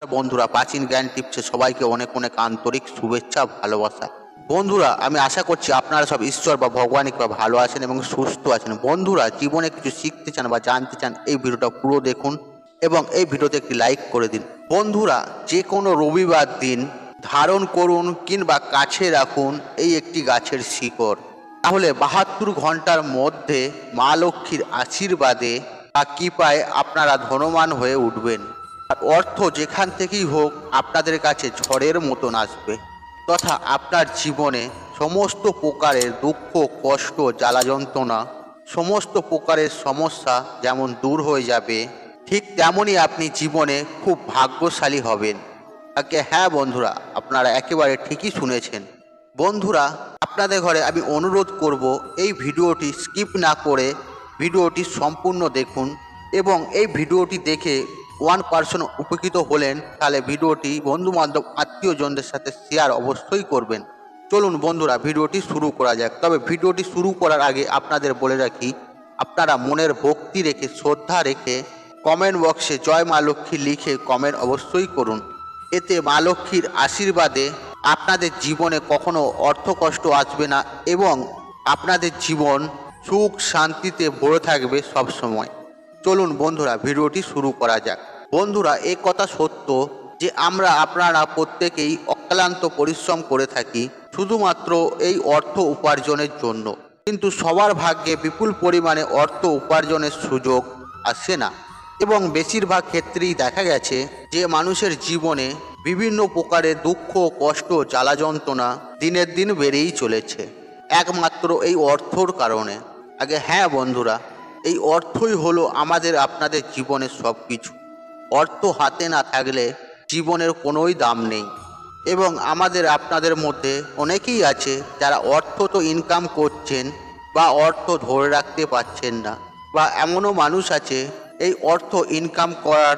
বন্ধুরা, প্রাচীন জ্ঞান টিপসে সবাইকে অনেক অনেক আন্তরিক শুভেচ্ছা ভালোবাসা। বন্ধুরা, আমি আশা করছি আপনারা সব ঈশ্বর বা ভগবানের কৃপায় ভালো আছেন এবং সুস্থ আছেন। বন্ধুরা, জীবনে কিছু শিখতে চান বা জানতে চান, এই ভিডিওটা পুরো দেখুন এবং এই ভিডিওতে একটি লাইক করে দিন। বন্ধুরা, যে কোনো রবিবার দিন ধারণ করুন কিংবা কাছে রাখুন এই একটি গাছের শিকড়। তাহলে ৭২ ঘন্টার মধ্যে মা লক্ষ্মীর আশীর্বাদে বা কৃপায় আপনারা ধনবান হয়ে উঠবেন। আর অর্থ যেখান থেকেই হোক আপনাদের কাছে ঝড়ের মতন আসবে, তথা আপনার জীবনে সমস্ত প্রকারের দুঃখ, কষ্ট, জ্বালা যন্ত্রণা, সমস্ত প্রকারের সমস্যা যেমন দূর হয়ে যাবে, ঠিক তেমনই আপনি জীবনে খুব ভাগ্যশালী হবেন। হ্যাঁ বন্ধুরা, আপনারা একেবারে ঠিকই শুনেছেন। বন্ধুরা, আপনাদের ঘরে আমি অনুরোধ করব, এই ভিডিওটি স্কিপ না করে ভিডিওটি সম্পূর্ণ দেখুন এবং এই ভিডিওটি দেখে 1% উপকৃত হলেন, তাহলে ভিডিওটি বন্ধুবান্ধব আত্মীয়জনদের সাথে শেয়ার অবশ্যই করবেন। চলুন বন্ধুরা, ভিডিওটি শুরু করা যাক। তবে ভিডিওটি শুরু করার আগে আপনাদের বলে রাখি, আপনারা মনের ভক্তি রেখে, শ্রদ্ধা রেখে কমেন্ট বক্সে জয় মা লক্ষ্মী লিখে কমেন্ট অবশ্যই করুন। এতে মা লক্ষ্মীর আশীর্বাদে আপনাদের জীবনে কখনো অর্থকষ্ট আসবে না এবং আপনাদের জীবন সুখ শান্তিতে ভরে থাকবে সব সময়। চলুন বন্ধুরা, ভিডিওটি শুরু করা যাক। বন্ধুরা, এ কথা সত্য যে আপনারা প্রত্যেকেই অক্লান্ত পরিশ্রম করে থাকি শুধুমাত্র এই অর্থ উপার্জনের জন্য, কিন্তু সবার ভাগ্যে বিপুল পরিমাণে অর্থ উপার্জনের সুযোগ আসে না এবং বেশিরভাগ ক্ষেত্রেই দেখা গেছে যে মানুষের জীবনে বিভিন্ন প্রকারের দুঃখ, কষ্ট, জ্বালা যন্ত্রণা দিনের দিন বেড়েই চলেছে, একমাত্র এই অর্থর কারণে। হ্যাঁ বন্ধুরা, এই অর্থই হলো আমাদের আপনাদের জীবনের সব কিছু। অর্থ হাতে না থাকলে জীবনের কোনোই দাম নেই এবং আমাদের আপনাদের মধ্যে অনেকেই আছে যারা অর্থ তো ইনকাম করছেন বা অর্থ ধরে রাখতে পারছেন না, বা এমনও মানুষ আছে এই অর্থ ইনকাম করার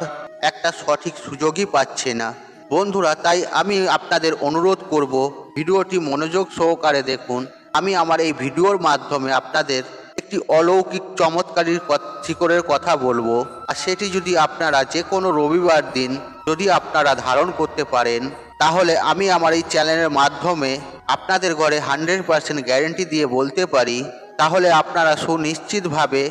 একটা সঠিক সুযোগই পাচ্ছে না। বন্ধুরা, তাই আমি আপনাদের অনুরোধ করব, ভিডিওটি মনোযোগ সহকারে দেখুন। আমি আমার এই ভিডিওর মাধ্যমে আপনাদের একটি অলৌকিক চমৎকারীর শিকড়ের কথা বলবো, আর সেটি যদি আপনারা যে কোনো রবিবার দিন যদি আপনারা ধারণ করতে পারেন, তাহলে আমি আমার এই চ্যানেলের মাধ্যমে আপনাদের ঘরে 100% গ্যারেন্টি দিয়ে বলতে পারি, তাহলে আপনারা সুনিশ্চিতভাবে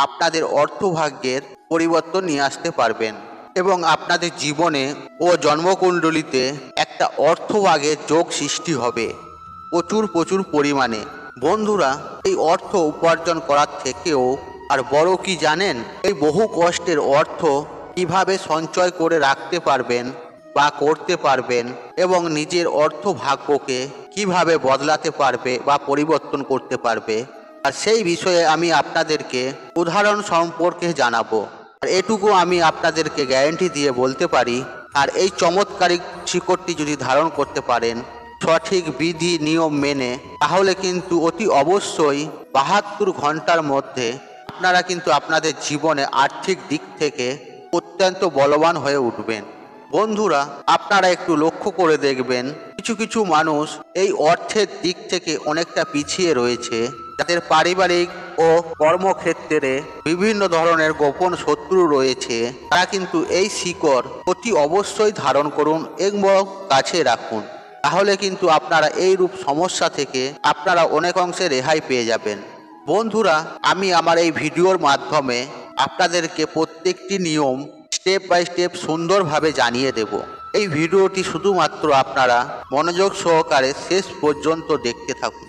আপনাদের অর্থভাগ্যের পরিবর্তন নিয়ে আসতে পারবেন এবং আপনাদের জীবনে ও জন্মকুণ্ডলিতে একটা অর্থভাগের যোগ সৃষ্টি হবে প্রচুর প্রচুর পরিমাণে। বন্ধুরা, এই অর্থ উপার্জন করার থেকেও আর বড় কি জানেন? এই বহু কষ্টের অর্থ কিভাবে সঞ্চয় করে রাখতে পারবেন বা করতে পারবেন এবং নিজের অর্থ ভাগ্যকে কিভাবে বদলাতে পারবে বা পরিবর্তন করতে পারবে, আর সেই বিষয়ে আমি আপনাদেরকে উদাহরণ সম্পর্কে জানাবো। আর এটুকু আমি আপনাদেরকে গ্যারেন্টি দিয়ে বলতে পারি, আর এই চমৎকারী শিকড়টি যদি ধারণ করতে পারেন সঠিক বিধি নিয়ম মেনে, তাহলে কিন্তু অতি অবশ্যই ৭২ ঘন্টার মধ্যে আপনারা কিন্তু আপনাদের জীবনে আর্থিক দিক থেকে অত্যন্ত বলবান হয়ে উঠবেন। বন্ধুরা, আপনারা একটু লক্ষ্য করে দেখবেন, কিছু কিছু মানুষ এই অর্থের দিক থেকে অনেকটা পিছিয়ে রয়েছে, যাদের পারিবারিক ও কর্মক্ষেত্রে বিভিন্ন ধরনের গোপন শত্রু রয়েছে, তারা কিন্তু এই শিকড় অতি অবশ্যই ধারণ করুন এবং কাছে রাখুন। তাহলে কিন্তু আপনারা এই রূপ সমস্যা থেকে আপনারা অনেক অংশে রেহাই পেয়ে যাবেন। বন্ধুরা, আমি আমার এই ভিডিওর মাধ্যমে আপনাদেরকে প্রত্যেকটি নিয়ম স্টেপ বাই স্টেপ সুন্দরভাবে জানিয়ে দেব। এই ভিডিওটি শুধুমাত্র আপনারা মনোযোগ সহকারে শেষ পর্যন্ত দেখতে থাকুন।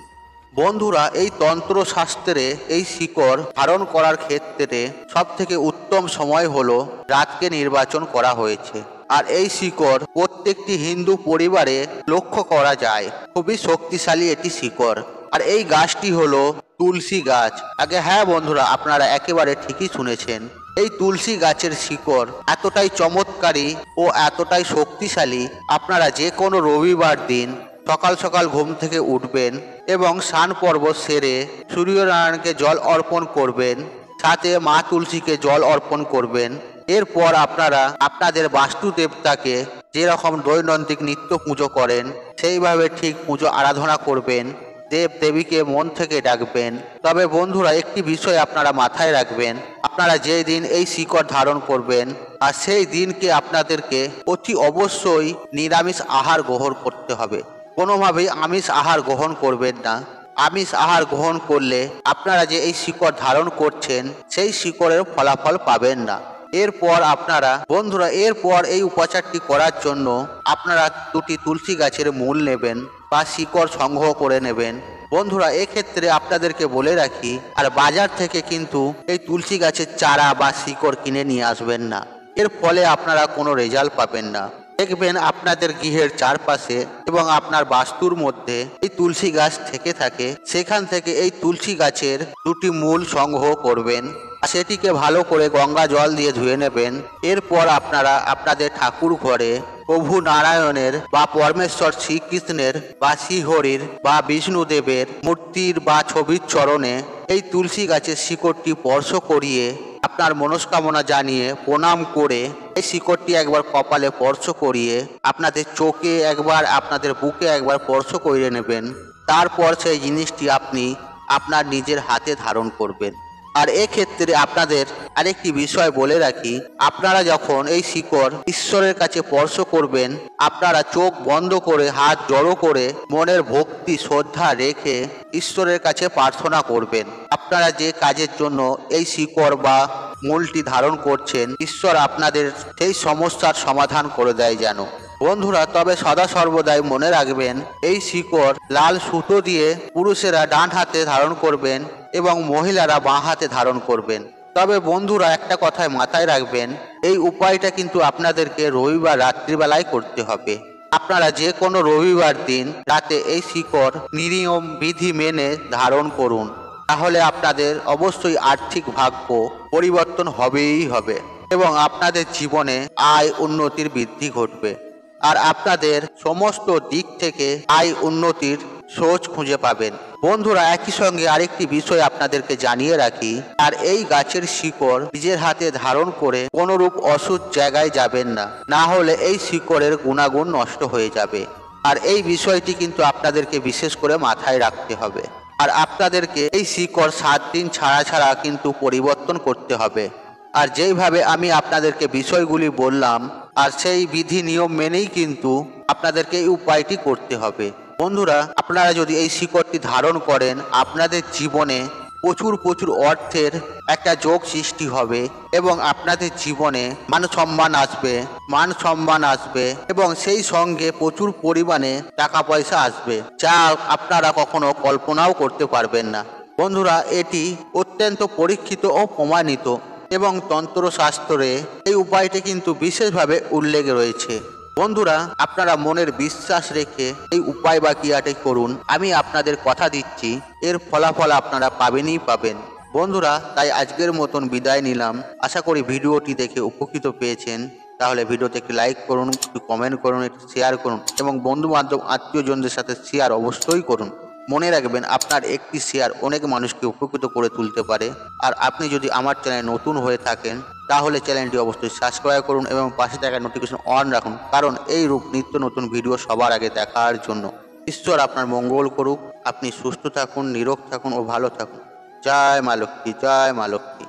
বন্ধুরা, এই তন্ত্রশাস্ত্রে এই শিকড় ধারণ করার ক্ষেত্রে সবথেকে উত্তম সময় হলো রাতকে নির্বাচন করা হয়েছে। আর এই শিকড় প্রত্যেকটি হিন্দু পরিবারে লক্ষ্য করা যায়। খুবই শক্তিশালী এটি শিকড়। আর এই গাছটি হলো তুলসী গাছ। হ্যাঁ বন্ধুরা, আপনারা একেবারে ঠিকই শুনেছেন। এই তুলসী গাছের শিকড় এতটাই চমৎকারী ও এতটাই শক্তিশালী, আপনারা যে কোনো রবিবার দিন সকাল সকাল ঘুম থেকে উঠবেন এবং স্নান পর্ব সেরে সূর্যনারায়ণকে জল অর্পণ করবেন, সাথে মা তুলসীকে জল অর্পণ করবেন। এরপর আপনারা আপনাদের বাস্তু দেবতাকে যেরকম দৈনন্দিন নিত্য পুজো করেন সেইভাবে ঠিক পুজো আরাধনা করবেন, দেব দেবীকে মন থেকে ডাকবেন। তবে বন্ধুরা, একটি বিষয় আপনারা মাথায় রাখবেন, আপনারা যেই দিন এই শিকড় ধারণ করবেন আর সেই দিনকে আপনাদেরকে অতি অবশ্যই নিরামিষ আহার গ্রহণ করতে হবে। কোনোভাবেই আমিষ আহার গ্রহণ করবেন না। আমিষ আহার গ্রহণ করলে আপনারা যে এই শিকড় ধারণ করছেন সেই শিকড়ের ফলাফল পাবেন না। এরপর আপনারা বন্ধুরা এরপর এই উপাচারটি করার জন্য আপনারা দুটি তুলসী গাছের মূল নেবেন বা শিকড় সংগ্রহ করে নেবেন। বন্ধুরা এক্ষেত্রে আপনাদেরকে বলে রাখি, আর বাজার থেকে কিন্তু এই তুলসী গাছের চারা বা শিকড় কিনে নিয়ে আসবেন না। এর ফলে আপনারা কোনো রেজাল্ট পাবেন না। দেখবেন আপনাদের গৃহের চারপাশে এবং আপনার বাস্তুর মধ্যে এই তুলসী গাছ থেকে থাকে, সেখান থেকে এই তুলসী গাছের দুটি মূল সংগ্রহ করবেন। সেটিকে ভালো করে গঙ্গা জল দিয়ে ধুয়ে নেবেন। এরপর আপনারা আপনাদের ঠাকুর ঘরে প্রভু নারায়ণের বা পরমেশ্বর শ্রীকৃষ্ণের বা শ্রীহরির বা বিষ্ণুদেবের মূর্তির বা ছবির চরণে এই তুলসী গাছের শিকড়টি স্পর্শ করিয়ে আপনার মনস্কামনা জানিয়ে প্রণাম করে এই শিকড়টি একবার কপালে স্পর্শ করিয়ে আপনাদের চোখে একবার, আপনাদের বুকে একবার স্পর্শ করিয়ে নেবেন। তারপর সেই জিনিসটি আপনি আপনার নিজের হাতে ধারণ করবেন। আর এক্ষেত্রে আপনাদের আরেকটি বিষয় বলে রাখি, আপনারা যখন এই শিকড় ঈশ্বরের কাছে স্পর্শ করবেন, আপনারা চোখ বন্ধ করে হাত জড়ো করে মনের ভক্তি শ্রদ্ধা রেখে ঈশ্বরের কাছে প্রার্থনা করবেন। আপনারা যে কাজের জন্য এই শিকড় বা মূলটি ধারণ করছেন, ঈশ্বর আপনাদের সেই সমস্যার সমাধান করে দেয় যেন। বন্ধুরা তবে সদা সর্বদাই মনে রাখবেন, এই শিকড় লাল সুতো দিয়ে পুরুষেরা ডান হাতে ধারণ করবেন এবং মহিলারা বাঁ হাতে ধারণ করবেন। তবে বন্ধুরা একটা কথায় মাথায় রাখবেন, এই উপায়টা কিন্তু আপনাদেরকে রবিবার রাত্রিবেলায় করতে হবে। আপনারা যে কোনো রবিবার দিন রাতে এই শিকড় নিয়ম বিধি মেনে ধারণ করুন, তাহলে আপনাদের অবশ্যই আর্থিক ভাগ্য পরিবর্তন হবেই হবে এবং আপনাদের জীবনে আয় উন্নতির বৃদ্ধি ঘটবে। আর আপনাদের সমস্ত দিক থেকে আয় উন্নতির সোচ খুঁজে পাবেন। বন্ধুরা একই সঙ্গে আরেকটি বিষয় আপনাদেরকে জানিয়ে রাখি, আর এই গাছের শিকড় নিজের হাতে ধারণ করে কোনরূপ অসুখ জায়গায় যাবেন না, না হলে এই শিকড়ের গুণাগুণ নষ্ট হয়ে যাবে। আর এই বিষয়টি কিন্তু আপনাদেরকে বিশেষ করে মাথায় রাখতে হবে। আর আপনাদেরকে এই শিকড় 7 দিন ছাড়া ছাড়া কিন্তু পরিবর্তন করতে হবে। আর যেইভাবে আমি আপনাদেরকে বিষয়গুলি বললাম, আর সেই বিধি নিয়ম মেনেই কিন্তু আপনাদেরকে এই উপায়টি করতে হবে। বন্ধুরা আপনারা যদি এই শিকড়টি ধারণ করেন, আপনাদের জীবনে প্রচুর প্রচুর অর্থের একটা যোগ সৃষ্টি হবে এবং আপনাদের জীবনে মান সম্মান আসবে এবং সেই সঙ্গে প্রচুর পরিমাণে টাকা পয়সা আসবে, যা আপনারা কখনো কল্পনাও করতে পারবেন না। বন্ধুরা এটি অত্যন্ত পরীক্ষিত ও প্রমাণিত এবং তন্ত্রশাস্ত্রে এই উপায়টি কিন্তু বিশেষভাবে উল্লেখ রয়েছে। বন্ধুরা আপনারা মনের বিশ্বাস রেখে এই উপায় বা ক্রিয়াটি করুন। আমি আপনাদের কথা দিচ্ছি, এর ফলাফল আপনারা পাবেনই পাবেন। বন্ধুরা তাই আজকের মতন বিদায় নিলাম। আশা করি ভিডিওটি দেখে উপকৃত পেয়েছেন। তাহলে ভিডিওতে একটি লাইক করুন, একটু কমেন্ট করুন, একটু শেয়ার করুন এবং বন্ধু বান্ধব আত্মীয়জনদের সাথে শেয়ার অবশ্যই করুন। মনে রাখবেন আপনার একটি শেয়ার অনেক মানুষকে উপকৃত করে তুলতে পারে। আর আপনি যদি আমার চ্যানেলে নতুন হয়ে থাকেন তাহলে চ্যানেলটি অবশ্যই সাবস্ক্রাইব করুন এবং পাশে থাকা নোটিফিকেশন অন রাখুন, কারণ এই রূপ নিত্য নতুন ভিডিও সবার আগে দেখার জন্য। ঈশ্বর আপনার মঙ্গল করুক। আপনি সুস্থ থাকুন, নিরোগ থাকুন ও ভালো থাকুন। জয় মা লক্ষ্মী, জয় মা লক্ষ্মী।